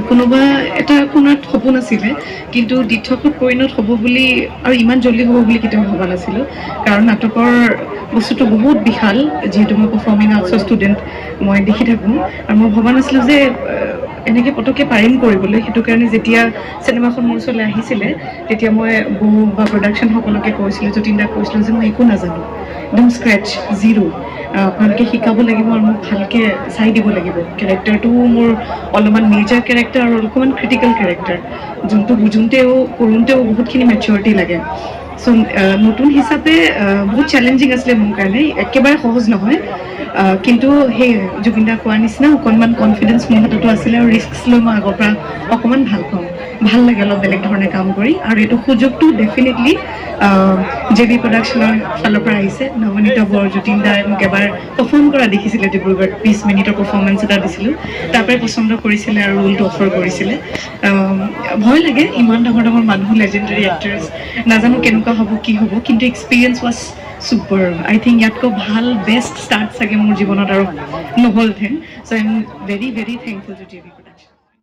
কোনোবা এটা কোণত সপোন আছিলে কিন্তু দিঠকত পৰিণত হ'ব বুলি আৰু ইমান জল্দি হ'ব বুলি কেতিয়াও ভবা নাছিলোঁ কাৰণ নাটকৰ বস্তুটো বহুত বিশাল যিহেতু মই পাৰফৰ্মিং আৰ্টছৰ ষ্টুডেণ্ট মই দেখি থাকোঁ আৰু মই ভবা নাছিলোঁ যে এনেকৈ পটককৈ পাৰিম কৰিবলৈ সেইটো কাৰণে যেতিয়া চিনেমাখন মোৰ ওচৰলৈ আহিছিলে তেতিয়া মই বৌ বা প্ৰডাকশ্যন সকলোকে কৈছিলোঁ যতীন দাক কৈছিলোঁ যে মই একো নাজানো একদম স্ক্ৰেচ জিৰ' আপোনালোকে শিকাব লাগিব আৰু মোক ভালকৈ চাই দিব লাগিব কেৰেক্টাৰটোও মোৰ অলপমান মেজৰ কেৰেক্টাৰ আৰু অলপমান ক্ৰিটিকেল কেৰেক্টাৰ যোনটো বুজোঁতেও কৰোঁতেও বহুতখিনি মেচিয়ৰিটি লাগে চ' নতুন হিচাপে বহুত চেলেঞ্জিং আছিলে মোৰ কাৰণে একেবাৰে সহজ নহয় কিন্তু সেই জুবিন দা কোৱাৰ নিচিনা অকণমান কনফিডেঞ্চ মোৰ হাততো আছিলে আৰু ৰিস্ক লৈ মই আগৰ পৰা অকণমান ভাল পাওঁ ভাল লাগে অলপ বেলেগ ধৰণে কাম কৰি আৰু এইটো সুযোগটো ডেফিনেটলি জে বি প্ৰডাকশ্যনৰ ফালৰ পৰা আহিছে নৱনীতা বৰা যতীন দাই মোক এবাৰ পাৰফৰ্ম কৰা দেখিছিলে ডিব্ৰুগড়ত 20 মিনিটৰ পাৰফৰ্মেঞ্চ এটা দিছিলোঁ তাৰ পৰাই পচন্দ কৰিছিলে আৰু ৰোলটো অফাৰ কৰিছিলে ভয় লাগে ইমান ডাঙৰ ডাঙৰ মানুহ লেজেণ্ডাৰী এক্টৰ্ছ নাজানো কেনেকুৱা হ'ব কি হ'ব কিন্তু experience was super I think ইয়াতকৈ ভাল বেষ্ট ষ্টাৰ্ট চাগে মোৰ জীৱনত আৰু নহ'লহেঁতেন so' I am very very thankful to J B